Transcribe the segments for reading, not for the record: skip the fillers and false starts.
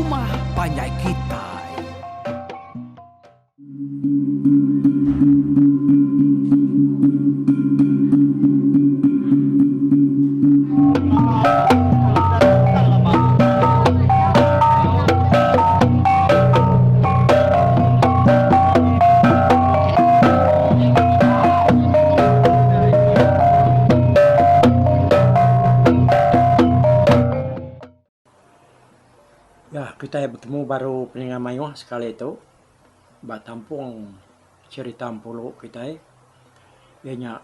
Rumah Panjai Kitai. Ya, kita bertemu baru peningan mayuh sekali itu. Ba tampung cerita pulau kita ianya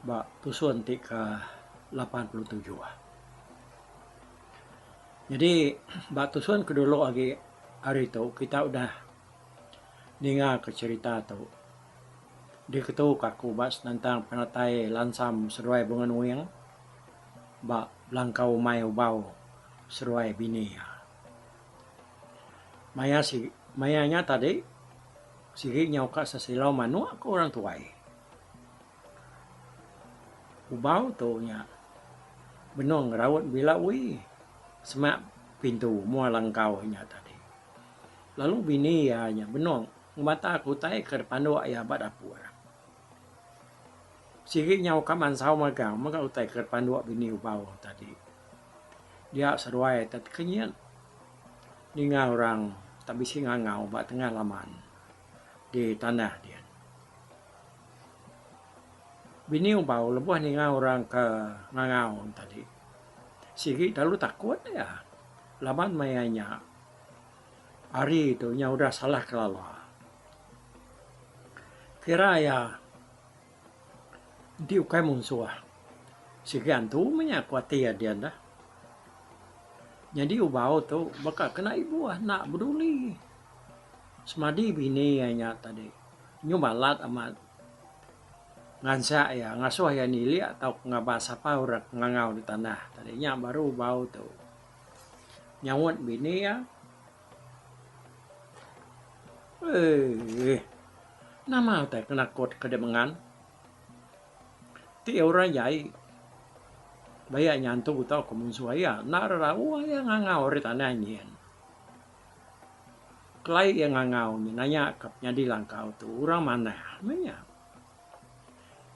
ba tusun ti ke 87. Jadi ba tusun ke dulu lagi hari itu kita udah dengar ke cerita tu. Di ketu kaku bas tentang penatai lansam seruai bunga nuing ba langkau mai ubau seruai bini ya. Mayanya tadi sige nyauka sa silaw manu ako orang tuai. Ubau to nya benong rawat bila semak pintu mua langkau nya tadi. Lalu bini ya nya benong mata aku tai ke depan doa ya bad apur. Sige nyauka mansau magang maka utai ke depan doa bini ubau tadi. Dia seruai tat kenyan ninga orang tak bisi ngangau ba tengah laman di tanah dia. Bini ubau lebuh ninga orang ke ngangau tadi. Sigi lalu takut ya. Laman mayanya. Hari itu nya udah salah kelala. Kira ya diukai munsuah. Sigi antu menya kuatir dia dah. Jadi ubau tu baka kena ibu nak peduli. Semadi bini nya tadi. Nyu balat amat ngansa ya ngasuh ya nili atau ngabasa pa urak ngangau di tanah. Tadinya baru ubau tu. Nyawat bini ya. Nama teh kena kot kedemengan. Ti orang jai baya nyantu utau kemunsuh ya nararawa ya ngangau di tanah nyen. Kelai yang ngangau nanya kapnya di langkau tu orang mana menya.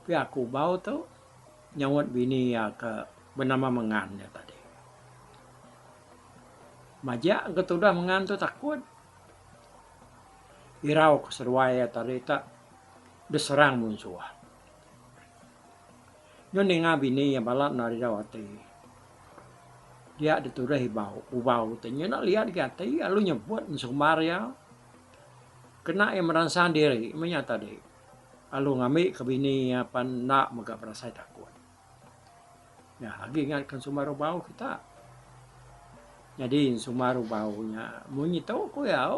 Pi aku bau tu nyawat bini ya ke bernama mengan ya tadi. Majak ketudah mengan tu takut. Irau keseruai ya tadi tak diserang munsuh. Nyoni nga bini ya balat nari dawati. Dia ditudah ubau tanya nak lihat gati lalu nyebut sumar ya. Kena yang merangsang diri menya tadi. Lalu ngambil ke bini apa nak maka perasaan takut. Ya lagi ingatkan sumar ubau kita. Jadi sumar ubaunya munyi tahu ko ya.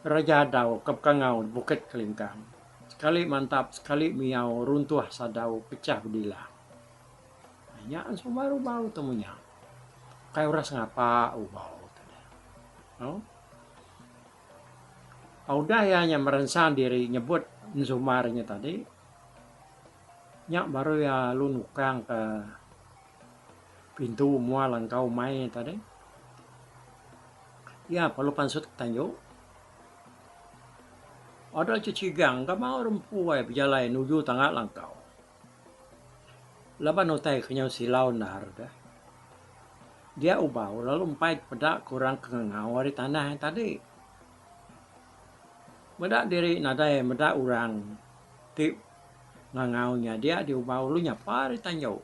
Raja Dau kepkangau bukit kelingkang. Sekali mantap, sekali miau runtuh sadau pecah bedilah. Hanya sumar ubau temunya. Kayak uras ngapa ubau tadi. Oh? Udah ya hanya merangsang diri nyebut sumarnya tadi. Nyak baru ya lu nukang ke pintu mua langkau mai tadi. Ya perlu pansut tanyo. Ada cicigang ka mau rempuai berjalan nuju tengah langkau. Laban utai kenyau silau nar dah. Dia ubau lalu empat pedak kurang kengau di tanah yang tadi. Medak diri nadai medak orang tip ngangaunya dia diubau lu nyapa di tanyo.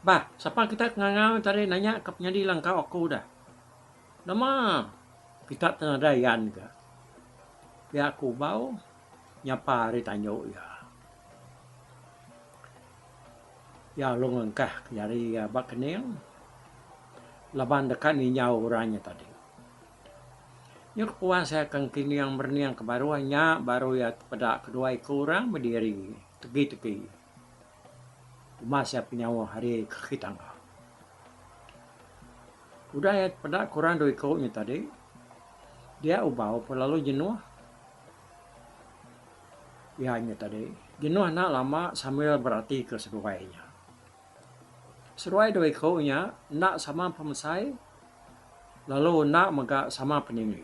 Bah, siapa kita ngangau tadi nanya kapnya di langkau aku dah. Nama kita tenadayan ke. Ya aku bau nyapa di tanyo ya. Ya lu ngengkah dari ya bak kening. Laban dekat ni nyau orangnya tadi. Nyuk puasa kang kini yang berniang kebaruannya baru ya pada kedua kurang berdiri tegi-tegi. Masa penyawa hari kekitang. Udah ya pada kurang dua ikutnya tadi. Dia ubau lalu jenuh. Ya hanya tadi. Jenuh nak lama sambil berarti keseduainya. Seruai doi kau nya nak sama pemasai lalu nak maga sama peninggi.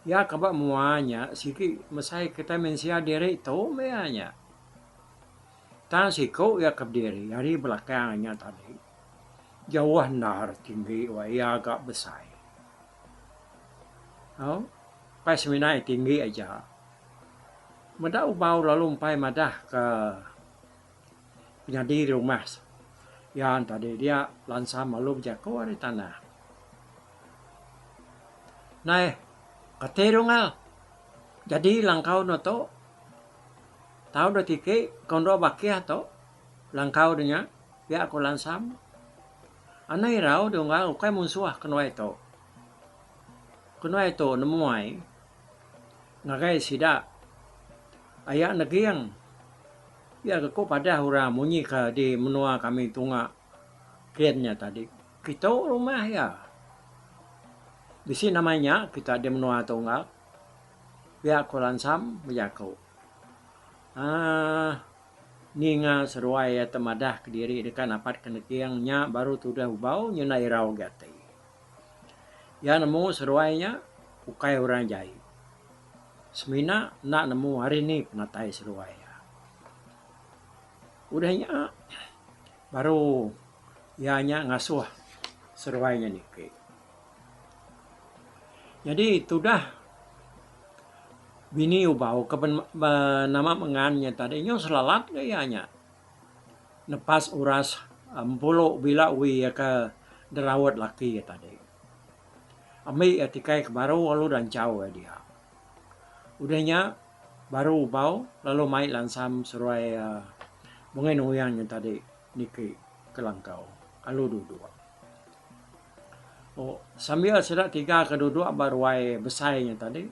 Ya kabak muanya siki masai kita mensia diri to meanya. Tan si kau ya kap diri hari belakangnya tadi. Jauh nar tinggi wa ya agak besar. Oh, pas seminai tinggi aja. Mada ubau lalu umpai madah ke penyadi rumah. Yang tadi dia lansa malu jago dari tanah. Nah, katerong al. Jadi langkau no to. Tahu do tike kondo bakia to. Langkau nya ya aku lansam. Anai rau do ngal ukai munsuah kenoi to. Kenoi to nemuai. Ngagai sida. Ayak negiang. Ya ko pada hura munyi ka di menua kami tunga kiannya tadi. Kita rumah ya. Di sini namanya kita di menua tunggal. Ya ko lansam menjaku. Ninga seruai ya temadah ke diri dekan apat kenekiangnya baru tudah ubau nyena irau gati. Ya nemu seruainya ukai orang jai. Semina nak nemu hari ini penatai seruai ya. Udahnya baru ya nya ngasuh seruainya niki. Jadi itu dah bini ubau ke nama mengannya tadinya selalat gayanya. Nepas uras empuluh bila wi ya ke derawat laki ya tadi. Ami ya tikai ke baru lalu dan jauh ya dia. Udahnya baru ubau lalu mai lansam seruai mungkin uyangnya tadi niki kelangkau. Alu duduk. Oh, sambil sedak tiga kedua baru wai besarnya tadi.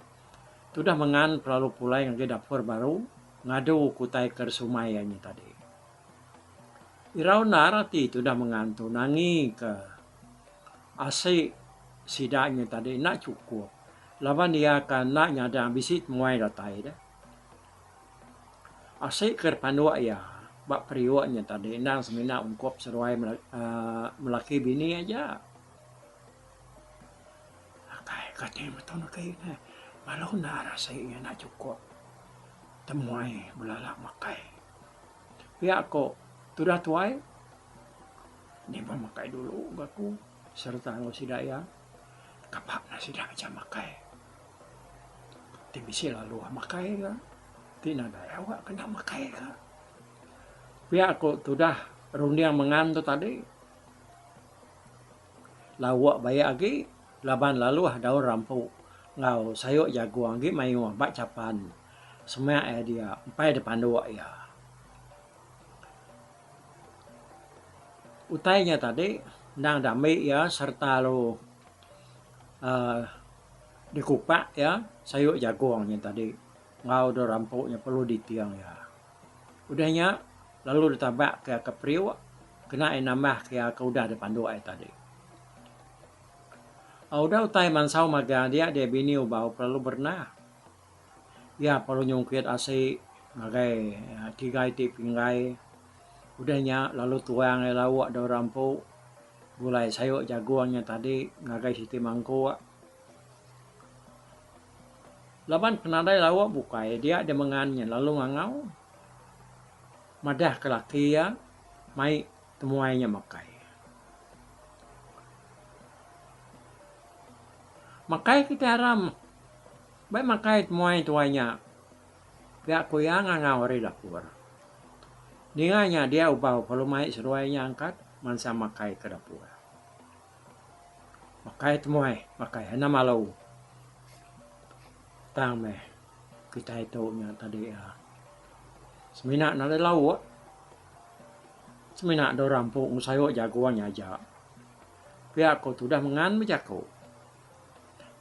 Sudah mengan perlu pulai yang ke dapur baru ngadu kutai kersumayanya tadi. Irau narati sudah mengantu nangi ke asik sidaknya tadi nak cukup. Lawan dia akan nak nyada bisit muai datai dah. Asik ker pandua ya. Bak periwaknya tadi nang semina ungkop seruai melaki bini aja. Katanya betul kayaknya malu nara saya nak cukup temuai belalak makai. Ya kok sudah tuai ni memakai dulu baku serta lo sidaya kapak nasi dah aja makai. Tibisi lalu makai ka. Tina dah awak kena makai ka. Ya kok sudah rundiang mengantu tadi. Lawak bayak lagi laban lalu daun rampu ngau sayuk jaguang gi mayu bak capan semua dia empai depan dua ya utainya tadi nang dami ya serta lo dikupak ya sayuk jaguangnya tadi ngau do rampuknya perlu ditiang ya udahnya lalu ditabak ke kepriu kena nambah ke udah depan dua tadi. Udah utai mansau maga dia bini ubau perlu bernah. Ya perlu nyungkit asi ngagai tigai ti pinggai. Udahnya lalu tuang lawak do rampu. Bulai sayuk jaguangnya tadi ngagai siti mangku. Laban penadai lawak bukai dia mengannya lalu ngangau. Madah ke laki ya mai temuainya makai. Makai kita haram. Baik makai muai tuanya. Pihak kuyang ngangau ri dapur. Ninganya dia ubau kalau mai seruainya angkat mansa makai ke dapur. Makai muai, makai hana malau. Tang meh kita itu nya tadi ya. Semina nade lau. Semina do rampung sayuk jagoannya aja. Pihak ko sudah mengan menjaku.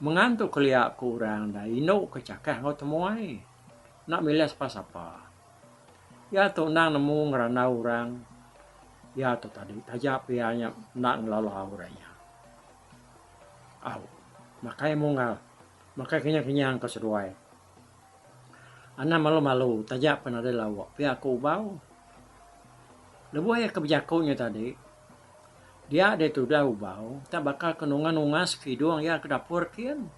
Mengantuk keliak kurang dah ino kecakah ngau temuai nak milih apa ya tu nang nemu ngerana orang ya tu tadi tajap pianya nak ngelala orangnya makai mungal makai kenyang keseruai ana malu tajap penade lawak pia aku bau Lebuh ya kebijakonya tadi, dia ada tu dah ubau, tak bakal kenungan-nungas kidung ya ke dapur kian.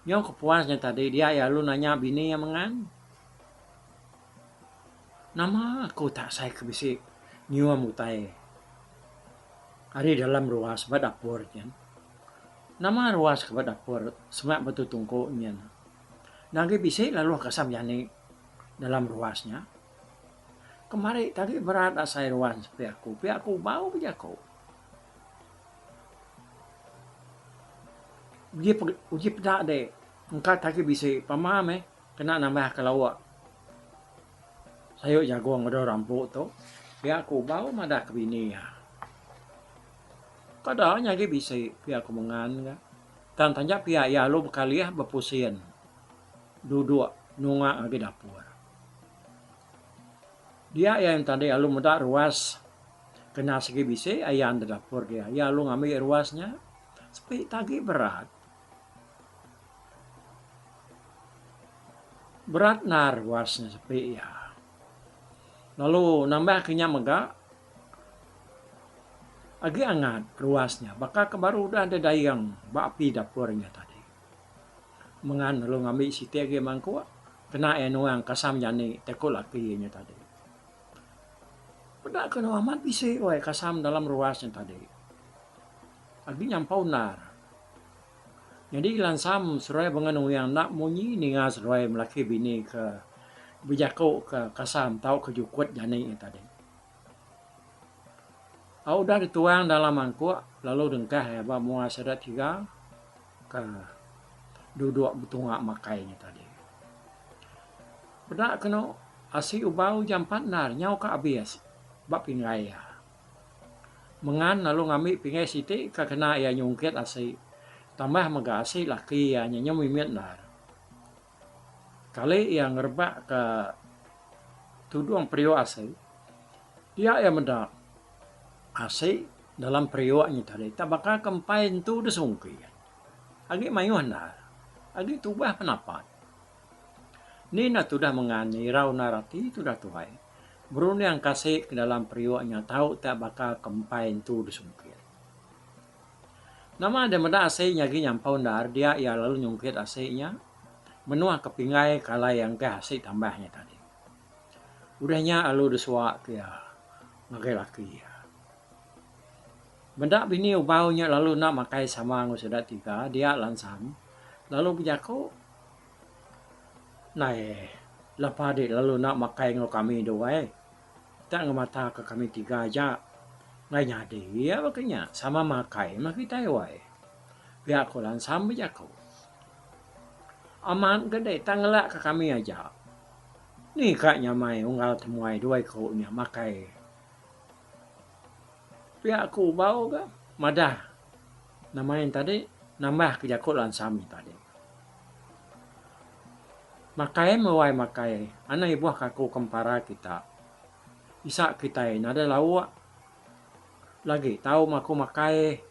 Nyong kepuasnya tadi dia ya lu nanya bini yang mengan. Nama aku tak saya kebisi nyua mutai. Hari dalam ruas ba dapur kian. Nama ruas ke ba dapur semak betul tungku nian. Nagi bisi lalu kasam yani dalam ruasnya. Kemari tadi berat saya ruas pihakku bau pihakku. Uji pedak deh. Engkau tadi bisa pamam kena nambah kelawak. Sayo jago ngado rampuk tu. Pihakku bau madah ke bini ya. Kadang nyagi bisa pihakku mengan ka. Tan tanya pihak ya lu bekaliah bepusian. Duduk nunga lagi dapur. Dia yang tadi alu muda ruas kena segi bisa ayah anda dapur dia. Ya lu ngambil ruasnya. Sepi tagi berat. Berat nar ruasnya sepi ya. Lalu nambah kenyang megak. Agi angat ruasnya. Bakal kebaru udah ada dayang bapi dapurnya tadi. Mengan lalu ngambil siti agi mangku. Kena enuang kasam jani tekul lakinya tadi. Pada kena amat bisa kasam dalam ruasnya tadi. Agi nyampau nar. Jadi lansam serai bengan yang nak munyi ninga serai melaki bini ke bijako ke kasam tahu ke jukut jani tadi. Au dah dituang dalam mangkuk lalu dengkah ya ba mua sedat tiga ke duduk betungak makainya tadi. Pada kena asi ubau jam 4 nar nyau ka abias bak pingai ya. Mengan lalu ngambil pingai siti ka kena ya nyungkit asi. Tambah mega asi laki ya nyanyi mimit nar. Kali yang ngerbak ke tuduang prio asi. Dia yang mendak asi dalam perioknya tadi. Tak bakal kempain tu desungki. Agi mayuan nar. Agi tubah penapat. Nina tu dah mengani rau narati tu dah tuhai. Beruni yang kasih ke dalam perioknya tahu tak bakal kempain tu disungkit. Nama ada meda asih nyagi nyampau nar dia ia lalu nyungkit asihnya. Menua kepingai kala yang ke asih tambahnya tadi. Udahnya alu desuak ya ngagai laki ya. Benda bini ubaunya lalu nak makai sama ngusudat tiga dia lansam. Lalu bijako naik lapade lalu nak makai ngo kami doai. Tak ngemata ke kami tiga aja. Ngai nyadi ya makanya sama makai mak kita wai. Pihak ko lansam bijako. Aman gede tangelak ke kami aja. Ni kaknya mai unggal temuai dua ikutnya makai. Pihak ku bau ke madah. Namain tadi nambah kejakut lansam tadi. Makai mewai makai. Ana ibuah kaku kempara kita. Isa kita ada lawak. Lagi tahu maku makai.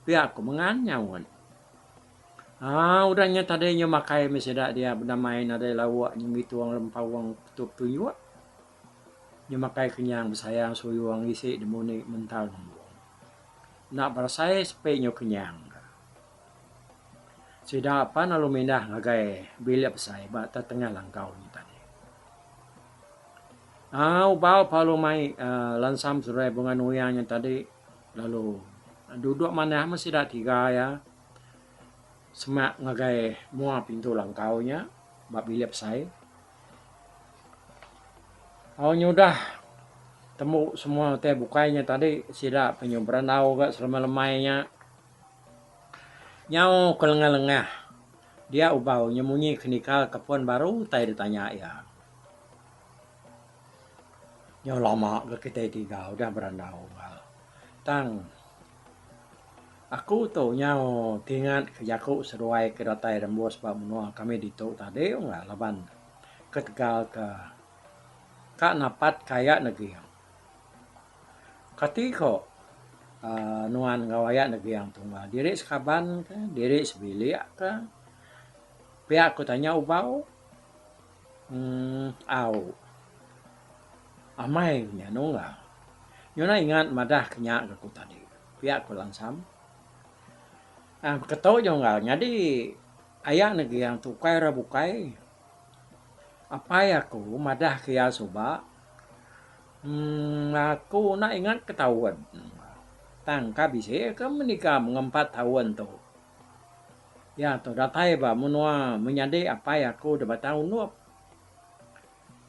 Pihak ku menganyawan. Udahnya tadinya makai mesedak dia benda main ada lawak yang gitu orang lempau orang tutup tuyuk. Nya makai kenyang bersayang suyu orang isi demuni mental nungguang. Nak bersaya sepenya kenyang. Sudah apa lalu mindah ngagai bilik bersaya bak tengah langkau ni tadi. Ubau palu mai lansam surai bunga nuyangnya tadi lalu duduk mana masih dah tiga ya. Semak ngagai mua pintu langkaunya bak bilik bersaya. Nyudah temu semua teh bukainya tadi sida penyobaran au gak selama lemainya. Nyau kelengah-lengah. Dia ubau nyemunyi kenikal kepon baru tai ditanya ya. Nyau lama gak kita tiga udah berandau gal. Tang aku tuh nyau tingat kejaku seruai ke datai rembos bak menua kami dituk tadi enggak laban ketegal ke kak napat kayak negeri. Katiko nuan ngawaya negeri yang tunggal. Diri sekaban ke, diri sebilik ke. Pihak aku tanya ubau. amai nya nunggal. Nyona ingat madah kenyak aku tadi. Pihak ko langsam. Keto jonggal. Jadi ayak negi yang tukai rabukai. Apa ya aku madah kia soba. Aku nak ingat ketahuan. Tangka bisa kan menikah mengempat tahun tu. Ya tu datai ba menua menyade apa ya aku dapat tahu nuap.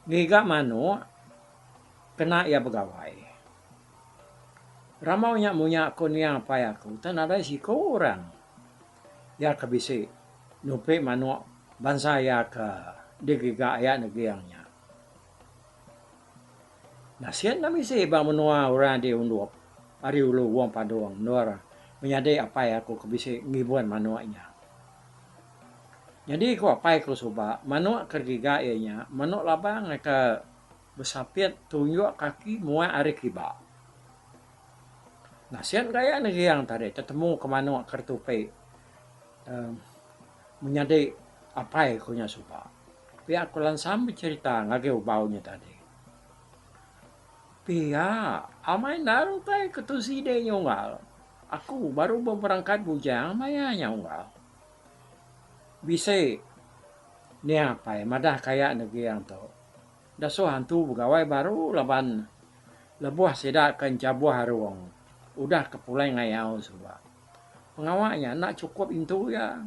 Ngiga mano kena ya pegawai. Ramaunya munya kunia apa ya aku tan ada si orang. Ya kabisi nupe mano bansa ya ke digiga ya negiangnya. Nasian nami si ba menua orang di undup. Ari ulu wong padoang nuara menyade apa ya aku kabisi ngibuan manuanya. Jadi ko apa ko soba manuk kergiga nya manuk labang ke besapit tunjuk kaki mua ari kiba. Nasian kaya negi yang tadi ketemu ke manuk kertupe menyade apa ko nya soba. Pihak kulan sambil cerita ngage baunya tadi. Pihak amai naruh tay ketusi de nyonggal. Aku baru berangkat bujang mayanya unggal. Bisa ni apa ya madah kayak negeri yang tu. Dah so hantu pegawai baru laban lebuah sedak kencabuah haruang. Udah kepulai ngayau suba. Pengawaknya nak cukup itu ya.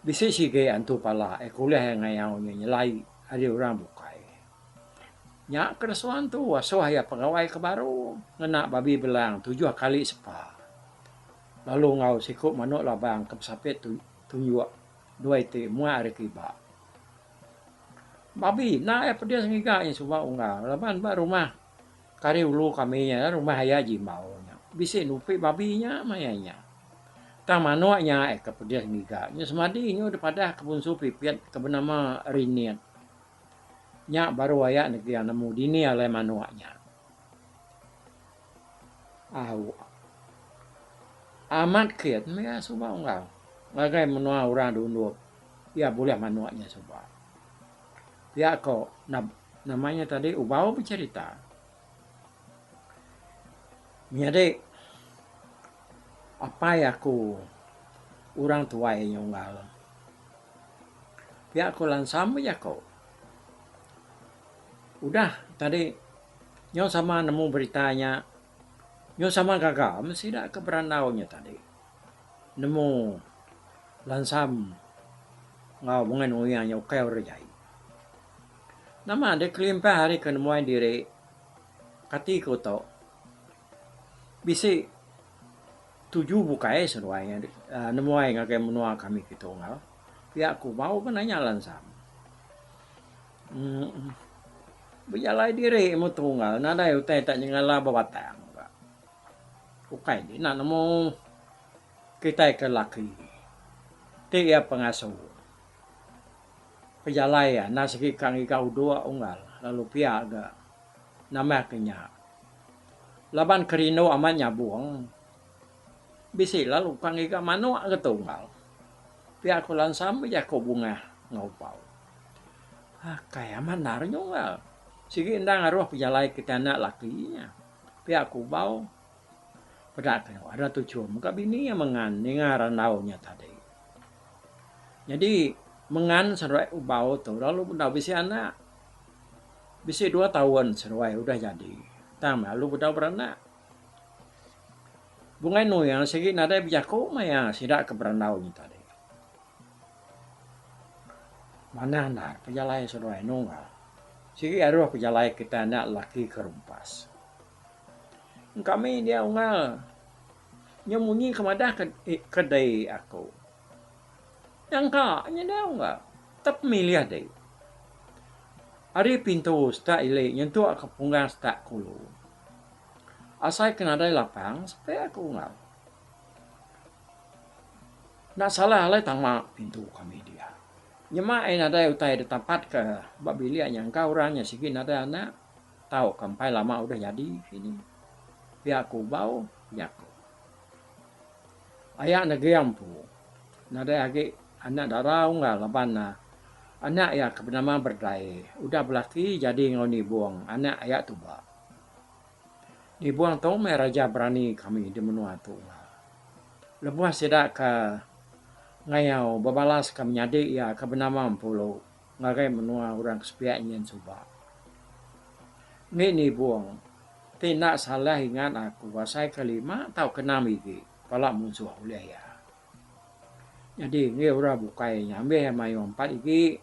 Bisa sih ke antu pala kuliah yang ngayau nyelai ada orang bukai. Nyak keresuan tu waso ya pegawai ke baru ngena babi belang 7 kali sepa. Lalu ngau sikut manuk labang kepsapit tu tunjuk dua itu mua ada kiba. Babi na pedia sengiga yang suba unggal. Laban ba rumah kari ulu kami nya rumah haya jimbau nya. Bisa nupi babinya mayanya. Tang manuaknya ke pedia sengiga. Nya semadi nya daripada kebun supi piat kebenama riniat. Nya baru aya negeri yang nemu dini oleh manuaknya. Amat kiat ya suba unggal. Ngagai menua orang dulu, ya boleh manuaknya coba. Ya kok namanya tadi ubau bercerita. Jadi apa ya aku orang tua yang nyonggal. Ya aku langsam ya kok. Udah tadi nyo sama nemu beritanya, nyo sama gagal mesti dak keberandaunya tadi. Nemu lansam ngau bungan uyang yang kau rejai. Nama ada kelimpa hari kenemuan diri kati ko to. Bisi 7 bukai seruainya nemuai ngakai menua kami kita ngal. Pihak ku mau penanya lansam. Berjalai diri mu tunggal nada utai tak nyengala babatang. Ukai di nak nemu kita ke laki. Dia pengasuh. Pejalaya nasi kang ikau dua unggal lalu pihak agak nama kenya. Laban kerino amannya buang. Bisi lalu kang ika manu agak tunggal. Pihak kulan sampai jako bunga ngopau. Kayak manar nyunggal. Sigi indang arwah pejalai kita anak lakinya. Pihak kubau. Pedak ada tujuan. Muka bini yang mengan dengaran naunya tadi. Jadi mengan seruai ubau tu lalu benda bisa anak bisa 2 tahun seruai udah jadi tama lalu benda beranak bungai nu yang segi nada bijaku maya sidak keberandau ni tadi mana nak pejalai seruai nunggal segi aruh pejalai kita anak laki kerumpas kami dia unggal nyemunyi kemadah kedai aku yang kaknya dia enggak tep milih deh. Ari pintu sta ile nyentuh ke punggang sta kulu. Asai kena ada lapang supaya aku enggak. Nak salah alai tangma pintu kami dia. Nyema ada utai di tempat ke babilia yang kau orangnya sigi ada anak tahu kampai lama udah jadi sini. Pihak aku bau, pihak aku. Ayah negeri ampu. Nada agi anak darah enggak laban Anak ya bernama berdai. Udah belaki jadi ngoni buang. Anak ayat tu ba. Ni buang tu me raja berani kami di menua tu. Lepas sedak ke ngayau babalas kami nyadi ya ke bernama pulau. Ngagai menua orang kesepiaknya suba. Ni buang. Tidak salah ingat aku. Wasai kelima tau kenam iki. Kalau musuh oleh ya. Jadi nge ora bukai nyambe mayo 4 iki.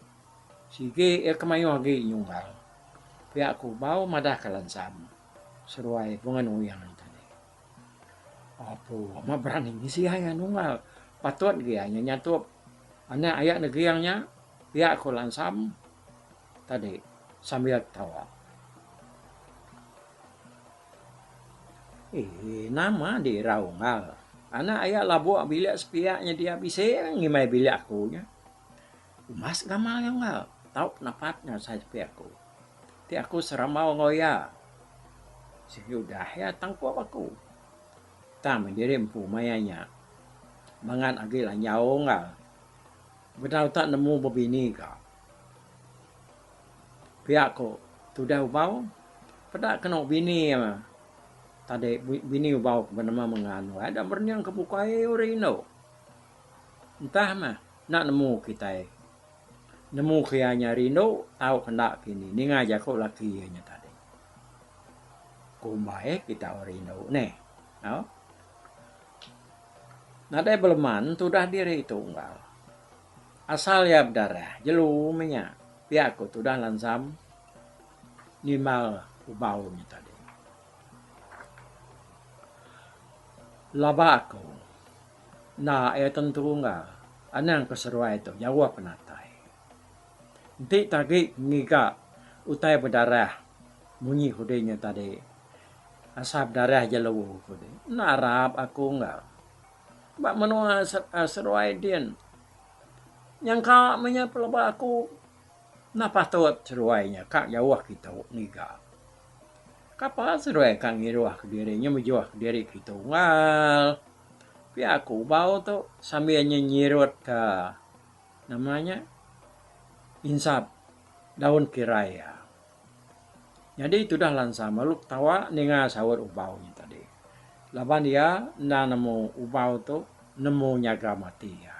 Sige kemayo agi nyunggal. Pihak ku bau madah kalansam. Seruai bungan uyang tadi. Apa ma berani ngisi hanya nunggal. Patut dia nyatup. Anak ayat negeriangnya pihak ku lansam tadi sambil tawa. Nama di raungal. Anak ayat labu bilik sepiaknya dia bisa ngimai bilik aku nya. Mas gamal yang ngal. Tahu napatnya saya sepiakku. Ti aku seramau ngoya. Sige udah ya tangku aku. Tam diri empu mayanya. Mangan agi lah nyau ngal. Bedau tak nemu bebini ka. Pihakku sudah ubau. Pada kena bini ya. Tadi bini ubau bernama menganu. Ada berniang kebukai urino. Entah mah nak nemu kita. Nemu kianya rino tahu kendak kini. Ni ngajak kau lakinya tadi. Kumbae kita orino. Nih. No? Nada beleman sudah diri itu enggak. Asal ya berdarah. Jelu minyak. Pihakku sudah lansam. Nimal ubaunya tadi. Laba aku. Nah, tentu enggak. Anang keseruan itu. Jawab penatai. Nanti tadi ngiga. Utai berdarah. Bunyi kudenya tadi. Asap darah jelu kude. Narap aku enggak. Bak menua seruai din. Yang kak menya pelaba aku. Napa tuat seruainya. Kak jawah kita ngiga. Kapal seruai kang ngiruah ke dirinya menjuah ke diri kita ngal. Tapi aku bau tu sambil nyirut ke namanya insap daun kiraya. Jadi itu dah lansa maluk tawa ninga sawur ubaunya tadi. Laban dia na nemu ubau tu nemu nyaga mati ya.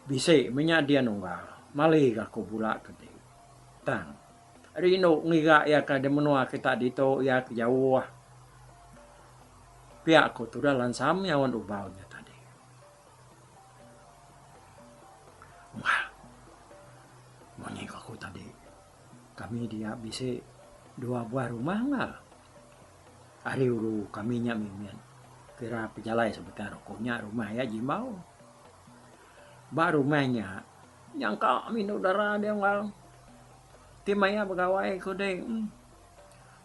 Bisa minyak dia nunggal. Malih aku pula gede. Tang. Rino ngiga ya kada menua kita dito ya jauh. Pihak aku tu dah lansam nyawan ubaunya tadi. Wah. Monyek aku tadi. Kami dia bisa 2 buah rumah enggak? Hari uru kami nya mimin. Kira pejalai sebentar rokoknya rumah ya jimbau. Baru rumahnya yang kami udara dia enggak. Timaya pegawai kude.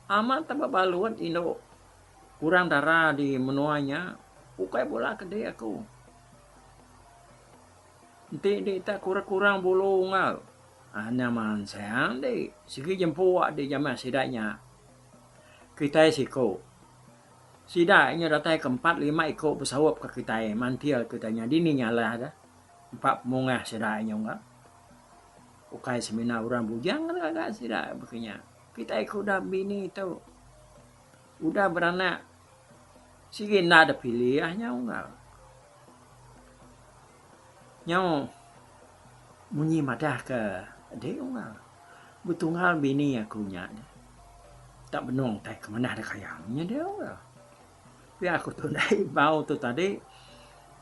Amat tambah baluan Indo. Kurang darah di menuanya. Ukai bola gede aku. Nanti tak kurang bulu ngal. Nyaman sayang deh. Sigi jempuak di jamaah sidaknya. Kita siko. Sidaknya datai ke-4, 5 ikut pesawat ke kita. Mantil kitanya. Dini nyala ada. 4 mungah sidaknya enggak. Ukai semina orang bujang kan kagak sidak begini. Kita ikut udah bini itu. Udah beranak. Sige nak ada pilihannya enggak. Nyau munyi madah ke dia enggak. Betul hal bini aku nya. Tak benong tak kemana ada kayangnya dia enggak. Tapi aku tuh bau tuh tadi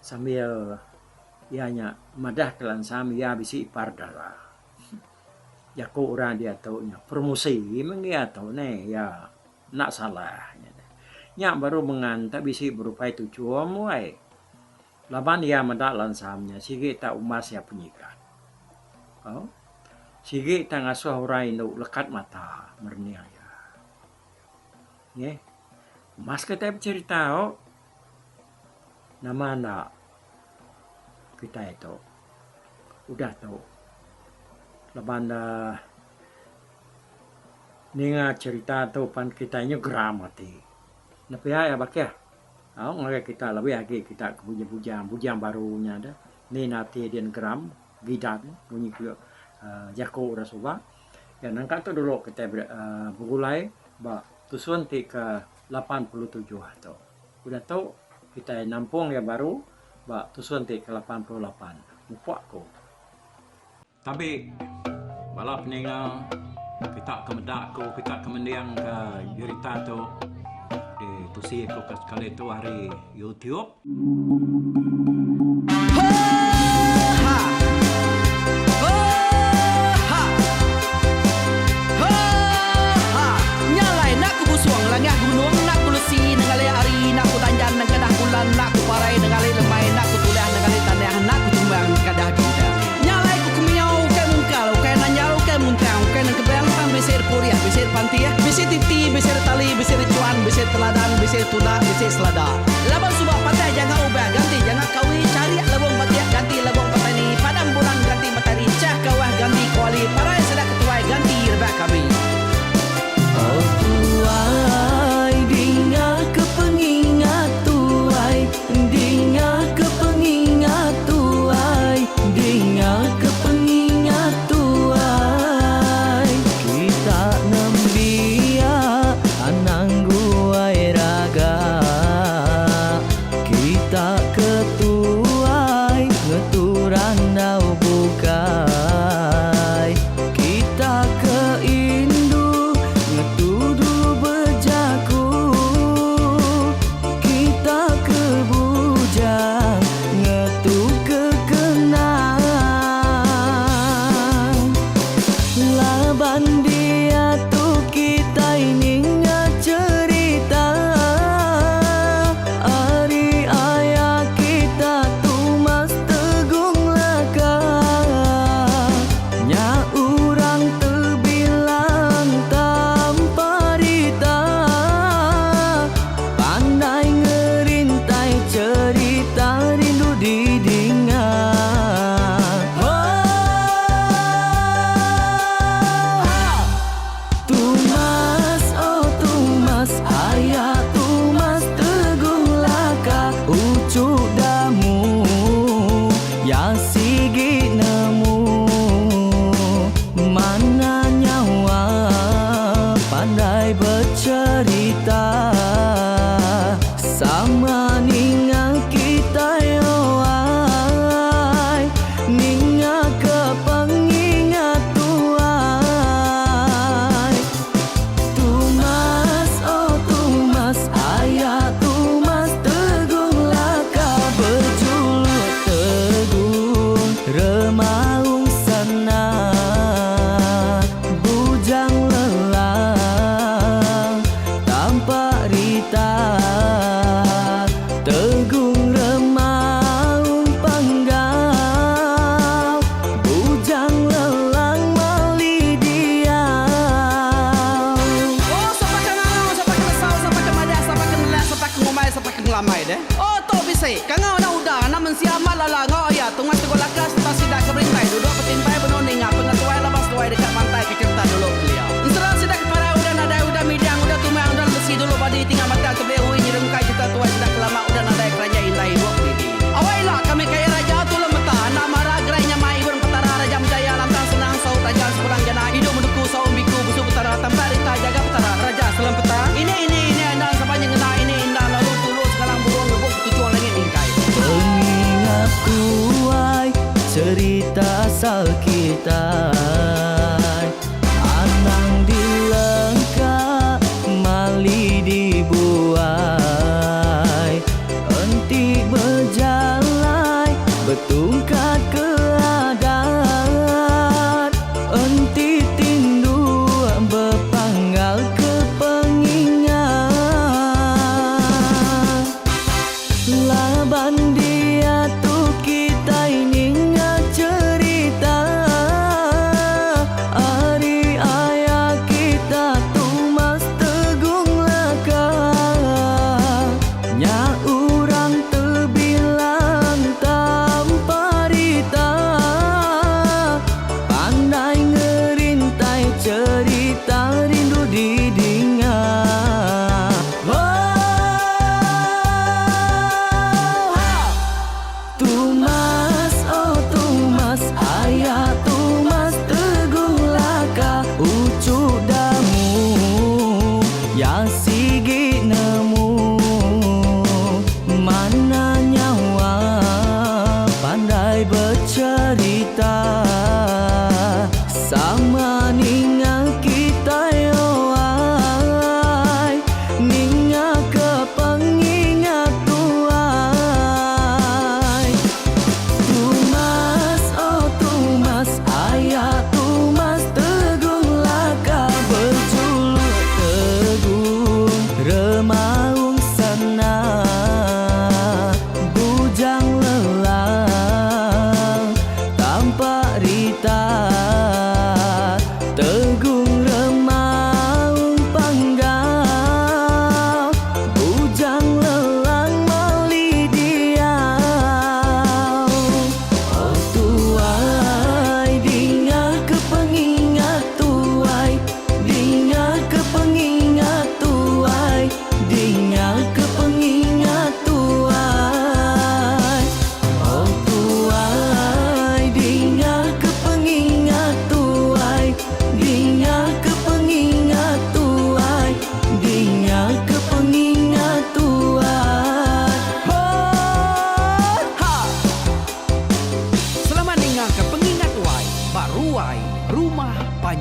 sambil ianya madah kelan sami ya bisi ipar darah. Ya ko orang dia tahu nya promosi mengia tahu nih ya nak salah nya baru mengantar bisi berupa itu cua muai laban dia mendak lansamnya sige tak umas ya penyikat oh sige tak ngasuh orang itu lekat mata mernia ya ye mas kita bercerita oh nama anak kita itu udah tahu laban ninga cerita tu pan kitanya geram mati. Tapi ya bak ya. Ngagai kita lebih lagi kita ke bujang bujang barunya ada. ni nanti dia gram gidan bunyi kuyo jako rasuba ya nangka tu dulu kita berulai ba tusuan ti ke 87 atau udah tahu kita nampung ya baru ba tusuan ti ke 88 mupak ko tapi balap ninga kita kemedak ko kita kemendiang ke jurita tu di tusi ko sekali tu hari YouTube. Nak ku parai dengan lemai nak ku tulah dengan tanah nak ku tumbang kadah kita nyalai ku kumiau ke mungkal ke nanjau ke muntang ke nang kebang tam besir puriah besir pantia besir titi besir tali besir cuan besir teladan besir tuna besir selada laban subak pantai jangan ubah ganti jangan kawi cari labong patiak ganti labong petani padam bulan ganti matahari cah kawah ganti kuali parai sedak ketuai ganti rebak kami oh tuai dinga kepengingat Dinga kepengingat tuai Dinga kepengingat tuai Kita nembia anang guai raga Kita ketuai ngeturang nau bukai Kita keindu ngetudu bejaku Kita kebujang ngetu kekenang laban dia tu kita ini cerita hari ayah kita tu mas tegung laka nya urang terbilang tanpa rita pandai ngerintai cerita rindu didinga Tumas oh tumas ayah tumas tegung laka ucuk damu ya sigi nemu mana nyawa pandai bercerita sama ninga kita yoai ninga kepengingat tuai Tumas oh tumas ayah tumas tegung laka berjuluk tegung remaung sana bujang lelang tanpa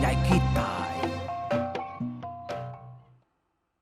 pandai kita